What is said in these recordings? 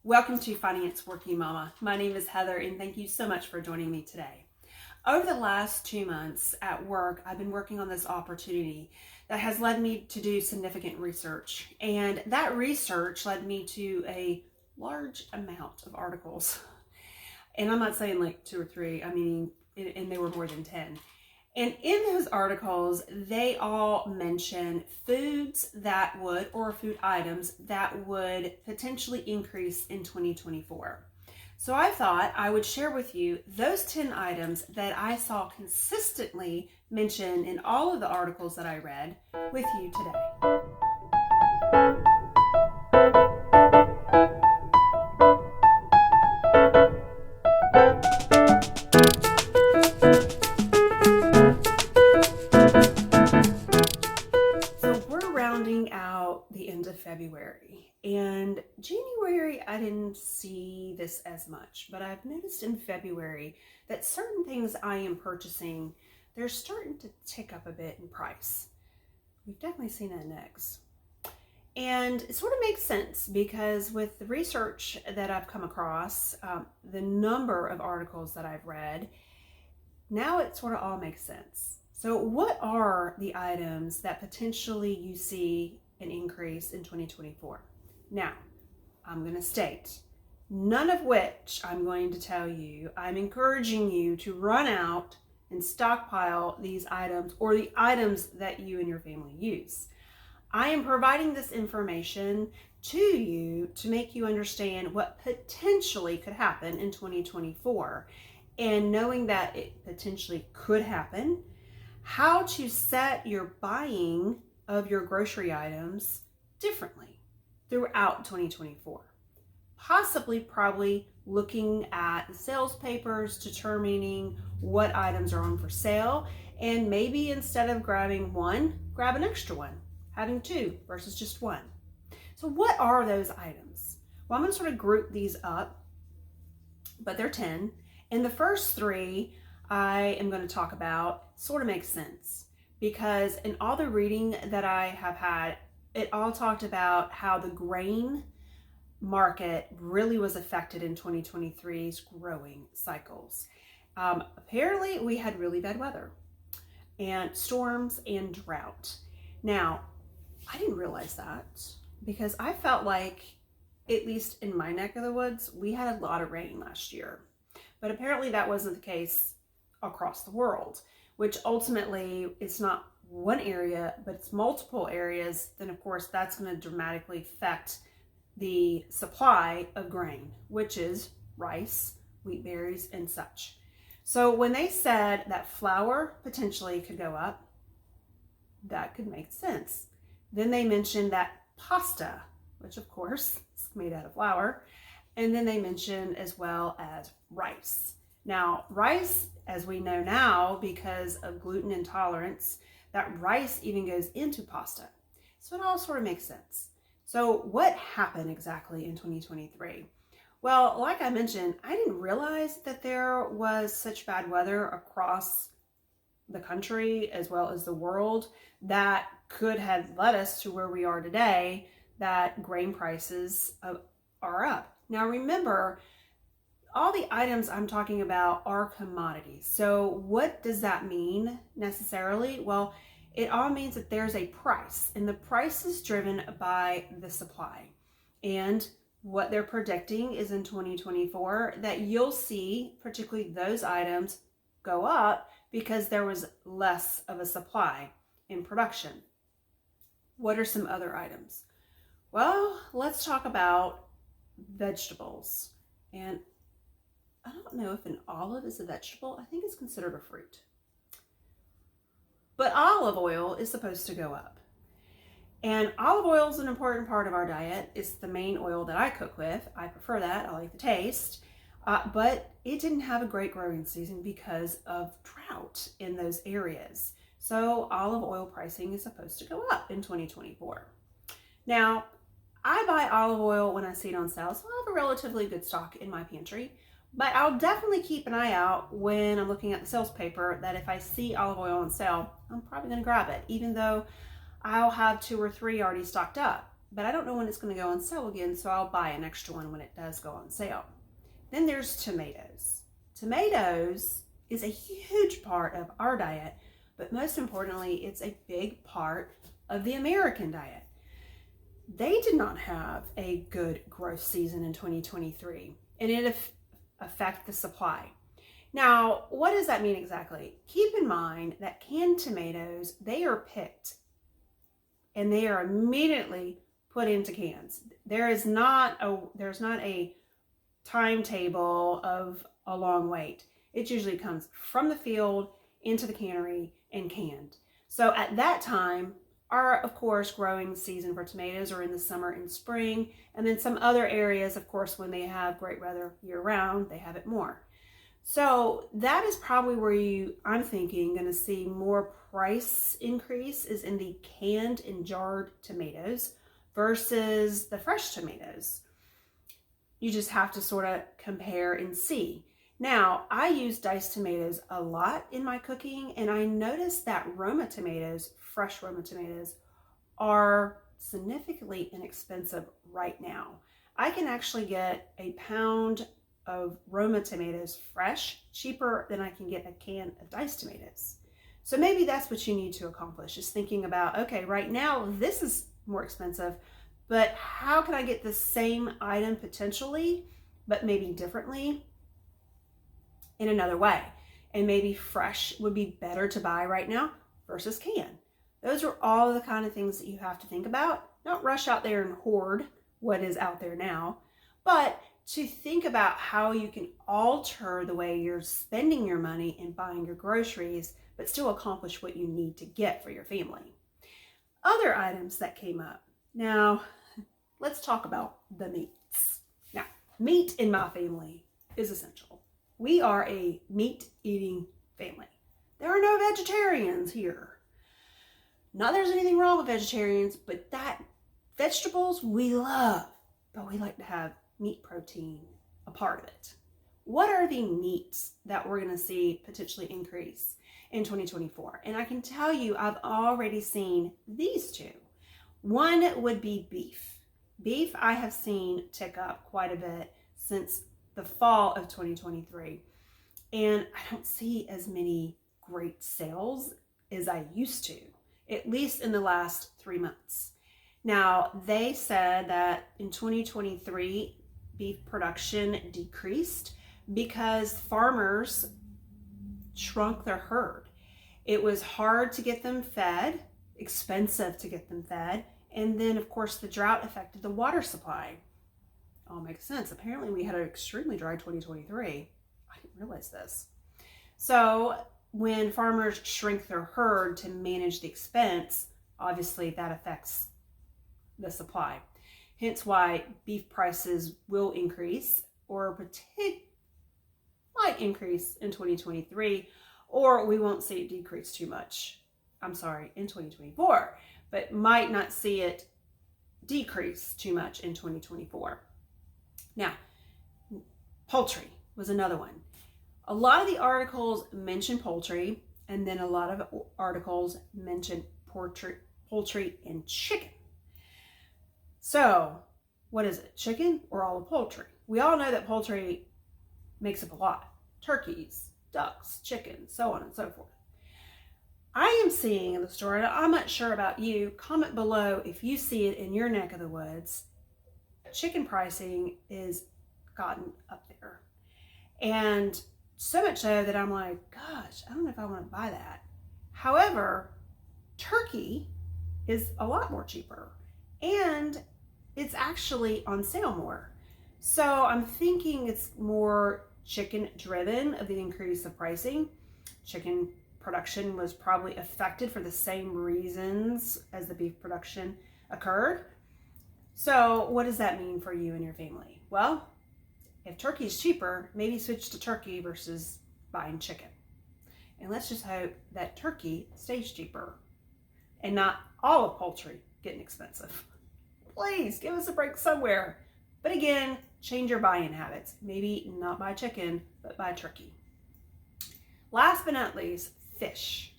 Welcome to Finance Working Mama. My name is Heather, and thank you so much for joining me today. Over the last 2 months at work, I've been working on this opportunity that has led me to do significant research. And that research led me to a large amount of articles. And I'm not saying like 2 or 3, and they were more than 10. And in those articles, they all mention foods that would, or food items that would potentially increase in 2024. So I thought I would share with you those 10 items that I saw consistently mentioned in all of the articles that I read with you today. Rounding out the end of February, and January I didn't see this as much, but I've noticed in February that certain things I am purchasing, they're starting to tick up a bit in price. We've definitely seen that in eggs, and it sort of makes sense because with the research that I've come across, the number of articles that I've read, now it sort of all makes sense. So what are the items that potentially you see an increase in 2024? Now, I'm going to state, none of which I'm going to tell you. I'm encouraging you to run out and stockpile these items or the items that you and your family use. I am providing this information to you to make you understand what potentially could happen in 2024. And knowing that it potentially could happen, how to set your buying of your grocery items differently throughout 2024. Probably looking at the sales papers, determining what items are on for sale, and maybe instead of grabbing one, grab an extra one, having 2 versus just 1. So what are those items? Well, I'm going to sort of group these up, but they're 10. And the first 3 I am going to talk about sort of makes sense because in all the reading that I have had, it all talked about how the grain market really was affected in 2023's growing cycles. Apparently, we had really bad weather and storms and drought. Now, I didn't realize that because I felt like, at least in my neck of the woods, we had a lot of rain last year. But apparently that wasn't the case across the world, which ultimately it's not one area, but it's multiple areas. Then of course that's going to dramatically affect the supply of grain, which is rice, wheat berries, and such. So when they said that flour potentially could go up, that could make sense. Then they mentioned that pasta, which of course is made out of flour, and then they mentioned as well as rice. Now, rice, as we know now, because of gluten intolerance, that rice even goes into pasta. So it all sort of makes sense. So what happened exactly in 2023? Well, like I mentioned, I didn't realize that there was such bad weather across the country as well as the world that could have led us to where we are today, that grain prices are up. Now remember, all the items I'm talking about are commodities. So what does that mean necessarily? Well, it all means that there's a price, and the price is driven by the supply. And what they're predicting is in 2024 that you'll see particularly those items go up because there was less of a supply in production. What are some other items? Well, let's talk about vegetables. And I don't know if an olive is a vegetable. I think it's considered a fruit. But olive oil is supposed to go up. And olive oil is an important part of our diet. It's the main oil that I cook with. I prefer that. I like the taste. But it didn't have a great growing season because of drought in those areas. So olive oil pricing is supposed to go up in 2024. Now, I buy olive oil when I see it on sale, so I have a relatively good stock in my pantry. But I'll definitely keep an eye out when I'm looking at the sales paper that if I see olive oil on sale, I'm probably going to grab it, even though I'll have 2 or 3 already stocked up. but I don't know when it's going to go on sale again, so I'll buy an extra one when it does go on sale. Then there's tomatoes. Tomatoes is a huge part of our diet, but most importantly, it's a big part of the American diet. They did not have a good growth season in 2023, and it affected the supply. Now, what does that mean exactly? Keep in mind that canned tomatoes, they are picked and they are immediately put into cans. There's not a timetable of a long wait. It usually comes from the field into the cannery and canned. So at that time, our, of course, growing season for tomatoes are in the summer and spring. And then some other areas, of course, when they have great weather year round, they have it more. So that is probably where I'm thinking, going to see more price increase is in the canned and jarred tomatoes versus the fresh tomatoes. You just have to sort of compare and see. Now, I use diced tomatoes a lot in my cooking, and I noticed that Roma tomatoes, fresh Roma tomatoes, are significantly inexpensive right now. I can actually get a pound of Roma tomatoes fresh, cheaper than I can get a can of diced tomatoes. So maybe that's what you need to accomplish, is thinking about, okay, right now this is more expensive, but how can I get the same item potentially, but maybe differently in another way? And maybe fresh would be better to buy right now versus canned. Those are all the kind of things that you have to think about. Not rush out there and hoard what is out there now, but to think about how you can alter the way you're spending your money and buying your groceries, but still accomplish what you need to get for your family. Other items that came up. Now, let's talk about the meats. Now, meat in my family is essential. We are a meat-eating family. There are no vegetarians here. Not there's anything wrong with vegetarians, but that vegetables we love, but we like to have meat protein a part of it. What are the meats that we're going to see potentially increase in 2024? And I can tell you, I've already seen these two. One would be beef. Beef I have seen tick up quite a bit since the fall of 2023. And I don't see as many great sales as I used to, at least in the last 3 months. Now, they said that in 2023, beef production decreased because farmers shrunk their herd. It was hard to get them fed, expensive to get them fed, and then, of course, the drought affected the water supply. All makes sense. Apparently, we had an extremely dry 2023. I didn't realize this. So when farmers shrink their herd to manage the expense, obviously that affects the supply. Hence why beef prices will increase, or might increase in 2023, or we won't see it decrease too much. In 2024, but might not see it decrease too much in 2024. Now, poultry was another one. A lot of the articles mention poultry, and then a lot of articles mention poultry and chicken. So, what is it? Chicken or all of poultry? We all know that poultry makes up a lot. Turkeys, ducks, chickens, so on and so forth. I am seeing in the store, and I'm not sure about you, comment below if you see it in your neck of the woods. Chicken pricing is gotten up there. And so much so that I'm like, gosh, I don't know if I want to buy that. However, turkey is a lot more cheaper, and it's actually on sale more. So I'm thinking it's more chicken driven of the increase of pricing. Chicken production was probably affected for the same reasons as the beef production occurred. So what does that mean for you and your family? Well, if turkey is cheaper, maybe switch to turkey versus buying chicken. And let's just hope that turkey stays cheaper and not all of poultry getting expensive. Please give us a break somewhere. But again, change your buying habits. Maybe not buy chicken, but buy turkey. Last but not least, fish.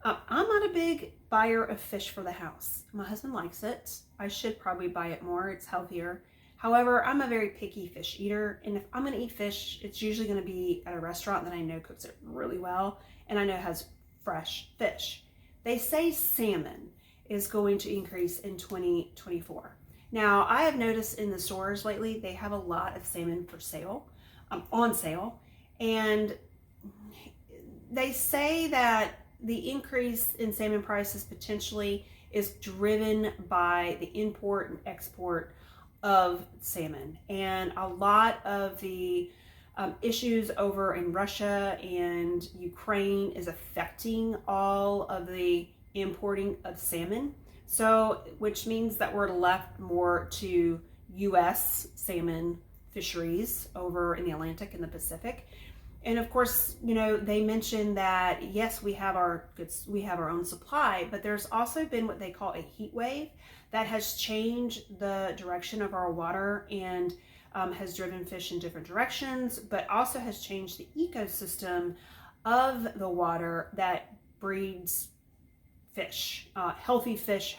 I'm not a big buyer of fish for the house. My husband likes it. I should probably buy it more. It's healthier. However, I'm a very picky fish eater, and if I'm going to eat fish, it's usually going to be at a restaurant that I know cooks it really well and I know has fresh fish. They say salmon is going to increase in 2024. Now, I have noticed in the stores lately, they have a lot of salmon for sale, on sale, and they say that the increase in salmon prices potentially is driven by the import and export of salmon, and a lot of the issues over in Russia and Ukraine is affecting all of the importing of salmon. So, which means that we're left more to U.S. salmon fisheries over in the Atlantic and the Pacific. And of course, you know, they mentioned that yes, we have our own supply, but there's also been what they call a heat wave that has changed the direction of our water and has driven fish in different directions, but also has changed the ecosystem of the water that breeds fish, healthy fish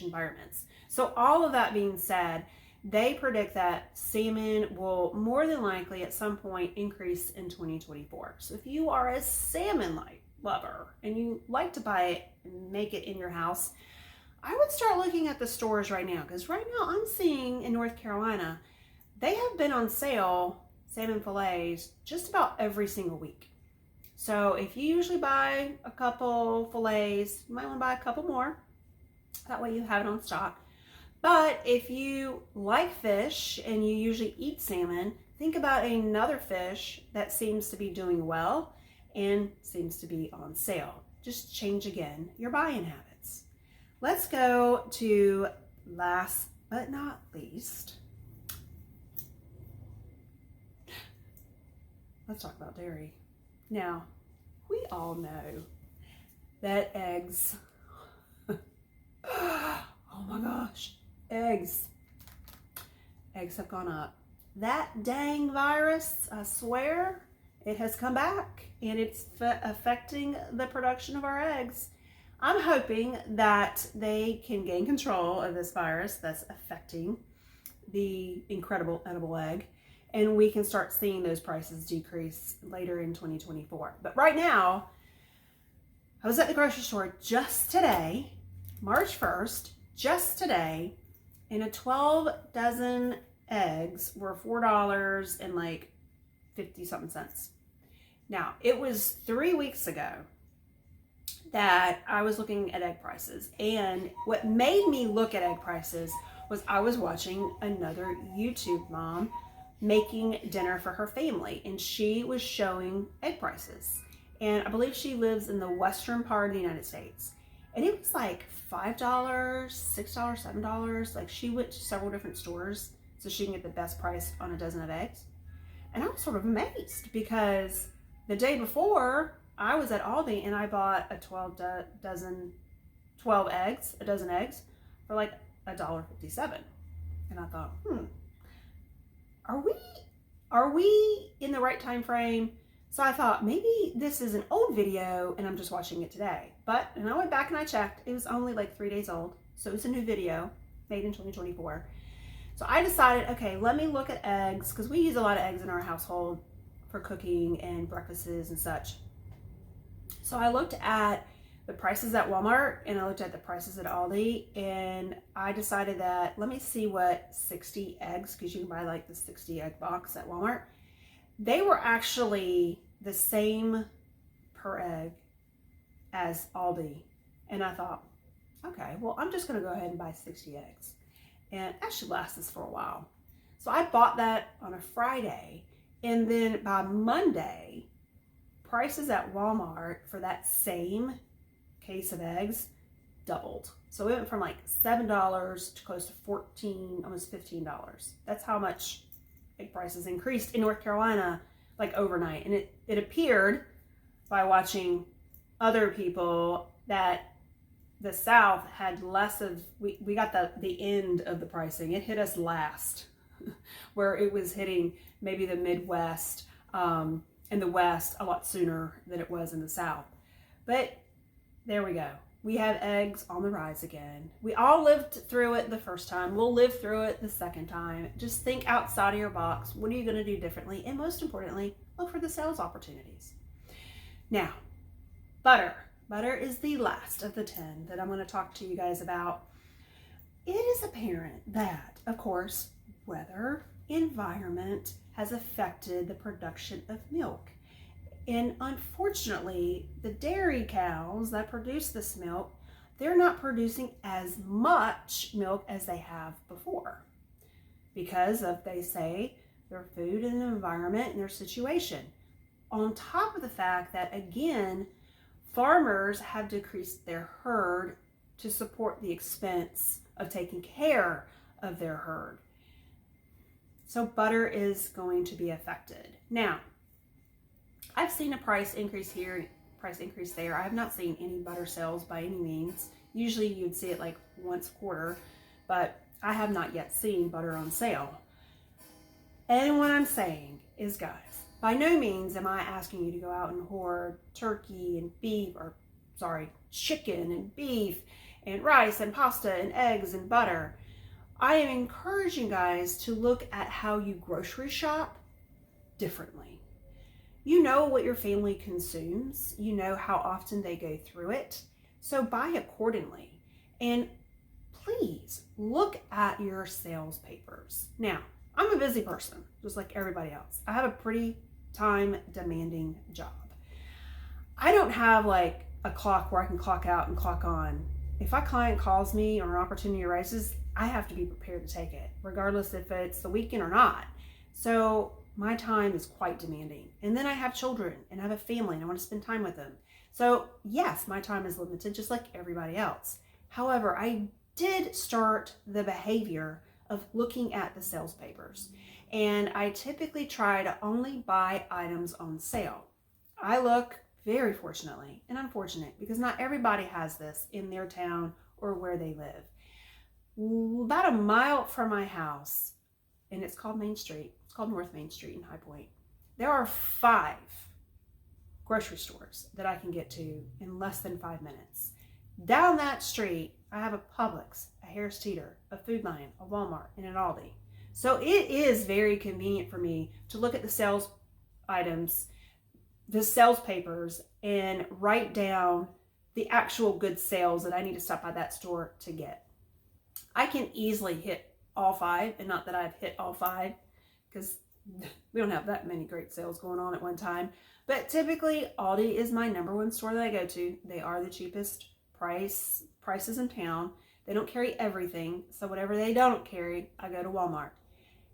environments. So all of that being said, they predict that salmon will more than likely at some point increase in 2024. So if you are a salmon lover and you like to buy it and make it in your house, I would start looking at the stores right now, because right now I'm seeing in North Carolina, they have been on sale, salmon fillets, just about every single week. So if you usually buy a couple fillets, you might want to buy a couple more. That way you have it on stock. But if you like fish and you usually eat salmon, think about another fish that seems to be doing well and seems to be on sale. Just change again your buying habits. Let's go to last but not least. Let's talk about dairy. Now, we all know that eggs, oh my gosh, eggs have gone up. That dang virus, I swear, it has come back and it's affecting the production of our eggs. I'm hoping that they can gain control of this virus that's affecting the incredible edible egg, and we can start seeing those prices decrease later in 2024. But right now, I was at the grocery store just today, March 1st, just today, and a 12 dozen eggs were $4 and like 50 something cents. Now, it was 3 weeks ago that I was looking at egg prices, and what made me look at egg prices was I was watching another YouTube mom making dinner for her family, and she was showing egg prices, and I believe she lives in the western part of the United States, and it was like $5, $6, $7. Like, she went to several different stores so she can get the best price on a dozen of eggs. And I was sort of amazed because the day before I was at Aldi and I bought a a dozen eggs for like $1.57. And I thought, are we in the right time frame? So I thought maybe this is an old video and I'm just watching it today. And I went back and I checked. It was only like 3 days old. So it's a new video made in 2024. So I decided, okay, let me look at eggs, because we use a lot of eggs in our household for cooking and breakfasts and such. So I looked at the prices at Walmart and I looked at the prices at Aldi, and I decided that let me see what 60 eggs, because you can buy like the 60 egg box at Walmart. They were actually the same per egg as Aldi. And I thought, okay, well, I'm just going to go ahead and buy 60 eggs. And that should last us for a while. So I bought that on a Friday. And then by Monday, prices at Walmart for that same case of eggs doubled. So it went from like $7 to close to $14, almost $15. That's how much egg prices increased in North Carolina, like overnight. And it appeared by watching other people that the South had less of, we got the end of the pricing. It hit us last, where it was hitting maybe the Midwest and the West a lot sooner than it was in the South. But There we go. We have eggs on the rise again. We all lived through it the first time. We'll live through it the second time. Just think outside of your box. What are you going to do differently? And most importantly, look for the sales opportunities. Now, butter. Butter is the last of the 10 that I'm going to talk to you guys about. It is apparent that, of course, weather, environment has affected the production of milk. And unfortunately, the dairy cows that produce this milk, they're not producing as much milk as they have before because of, they say, their food and the environment and their situation. On top of the fact that, again, farmers have decreased their herd to support the expense of taking care of their herd. So butter is going to be affected. Now, I've seen a price increase here, price increase there. I have not seen any butter sales by any means. Usually you'd see it like once a quarter, but I have not yet seen butter on sale. And what I'm saying is, guys, by no means am I asking you to go out and hoard turkey and beef, chicken and beef and rice and pasta and eggs and butter. I am encouraging guys to look at how you grocery shop differently. You know what your family consumes. You know how often they go through it. So buy accordingly. And please look at your sales papers. Now, I'm a busy person, just like everybody else. I have a pretty time demanding job. I don't have like a clock where I can clock out and clock on. If a client calls me or an opportunity arises, I have to be prepared to take it, regardless if it's the weekend or not. So my time is quite demanding. And then I have children and I have a family and I want to spend time with them. So yes, my time is limited just like everybody else. However, I did start the behavior of looking at the sales papers. And I typically try to only buy items on sale. I look, very fortunately and unfortunate, because not everybody has this in their town or where they live. About a mile from my house, and it's called Main Street. It's called North Main Street in High Point. There are 5 grocery stores that I can get to in less than 5 minutes. Down that street, I have a Publix, a Harris Teeter, a Food Lion, a Walmart, and an Aldi. So it is very convenient for me to look at the sales items, the sales papers, and write down the actual good sales that I need to stop by that store to get. I can easily hit all 5, and not that I've hit all 5 because we don't have that many great sales going on at one time. But typically Aldi is my number 1 store that I go to. They are the cheapest prices in town. They don't carry everything, so whatever they don't carry, I go to Walmart.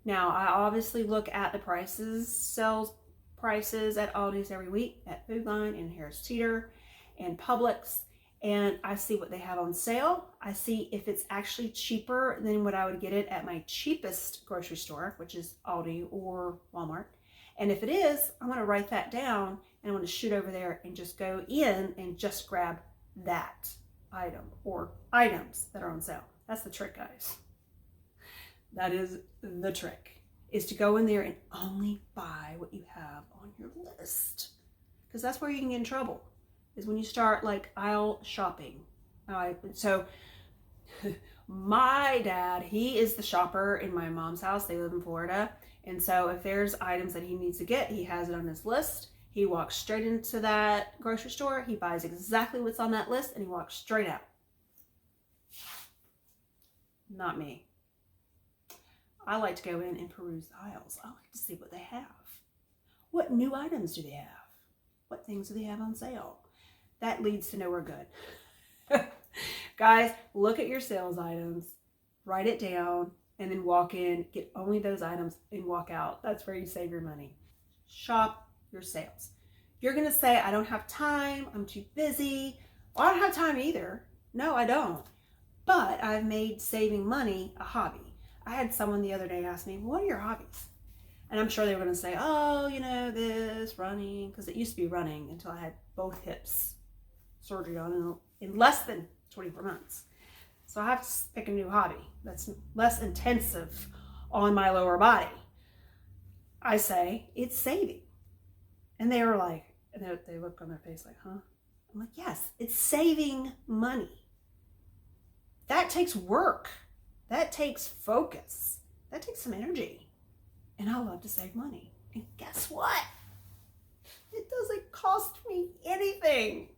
Now, I obviously look at the sales prices at Aldi's every week, at Food Lion and Harris Teeter and Publix, and I see what they have on sale. I see if it's actually cheaper than what I would get it at my cheapest grocery store, which is Aldi or Walmart. And if it is, I'm going to write that down and I'm going to shoot over there and just go in and just grab that item or items that are on sale. That's the trick, guys. That is the trick, is to go in there and only buy what you have on your list. Because that's where you can get in trouble, is when you start like aisle shopping. So my dad, he is the shopper in my mom's house. They live in Florida. And so if there's items that he needs to get, he has it on his list. He walks straight into that grocery store. He buys exactly what's on that list and he walks straight out. Not me. I like to go in and peruse the aisles. I like to see what they have. What new items do they have? What things do they have on sale? That leads to nowhere good. Guys, look at your sales items, write it down, and then walk in, get only those items, and walk out. That's where you save your money. Shop your sales. You're going to say, I don't have time, I'm too busy. Well, I don't have time either. No, I don't. But I've made saving money a hobby. I had someone the other day ask me, what are your hobbies? And I'm sure they were going to say, oh, this, running, because it used to be running until I had both hips surgery on in less than 24 months. So I have to pick a new hobby that's less intensive on my lower body. I say, it's saving. And they were like, and they look on their face like, huh? I'm I'm like, yes, it's saving money. That takes work. That takes focus. That takes some energy. And I love to save money. And guess what? It doesn't cost me anything.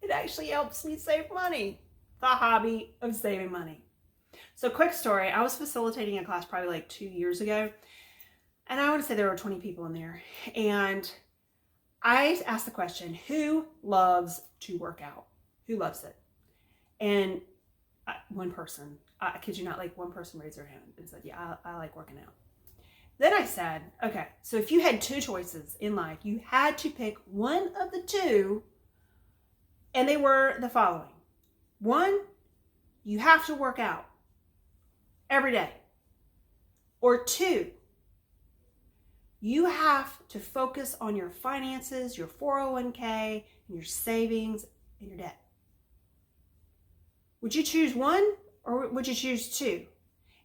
It actually helps me save money. The hobby of saving money. So quick story, I was facilitating a class probably like 2 years ago. And I want to say there were 20 people in there. And I asked the question, who loves to work out? Who loves it? And one person, I kid you not, like one person raised their hand and said, yeah, I like working out. Then I said, okay, so if you had two choices in life, you had to pick one of the two, and they were the following. One, you have to work out every day. Or two, you have to focus on your finances, your 401k, and your savings, and your debt. Would you choose one or would you choose two?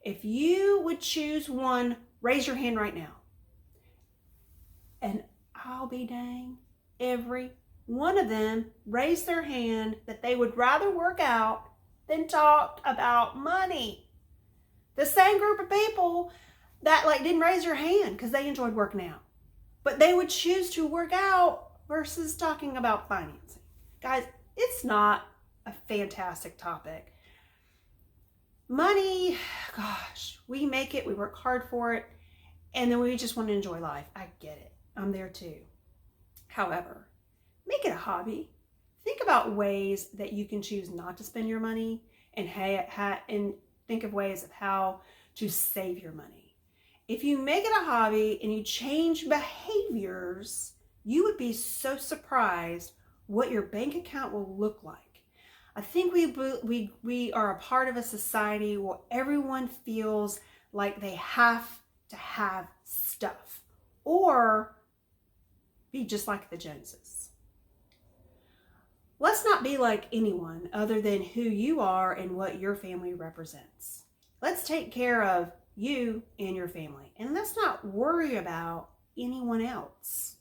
If you would choose one, raise your hand right now. And I'll be dang, every one of them raised their hand that they would rather work out than talk about money. The same group of people that didn't raise their hand because they enjoyed working out, but they would choose to work out versus talking about financing. Guys, it's not a fantastic topic. Money, gosh, we make it, we work hard for it, and then we just want to enjoy life. I get it. I'm there too. However, make it a hobby. Think about ways that you can choose not to spend your money and think of ways of how to save your money. If you make it a hobby and you change behaviors, you would be so surprised what your bank account will look like. I think we are a part of a society where everyone feels like they have to have stuff or be just like the Joneses. Let's not be like anyone other than who you are and what your family represents. Let's take care of you and your family. And let's not worry about anyone else.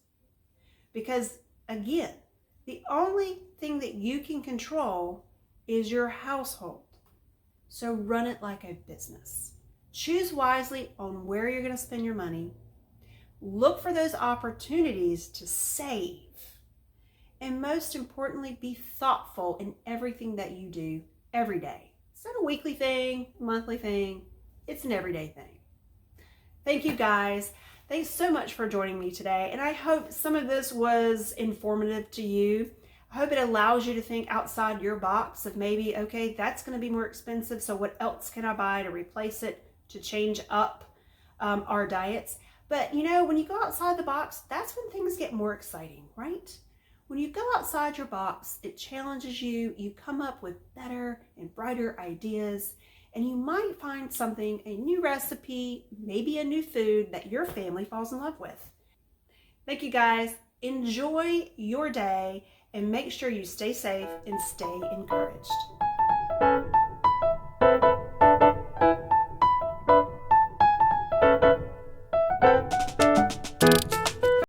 Because again, the only thing that you can control is your household. So run it like a business. Choose wisely on where you're going to spend your money. Look for those opportunities to save. And most importantly, be thoughtful in everything that you do every day. It's not a weekly thing, monthly thing. It's an everyday thing. Thank you guys. Thanks so much for joining me today. And I hope some of this was informative to you. I hope it allows you to think outside your box of maybe, okay, that's going to be more expensive. So what else can I buy to replace it, to change up our diets? But when you go outside the box, that's when things get more exciting, right? When you go outside your box, it challenges you. You come up with better and brighter ideas, and you might find something, a new recipe, maybe a new food that your family falls in love with. Thank you guys. Enjoy your day and make sure you stay safe and stay encouraged.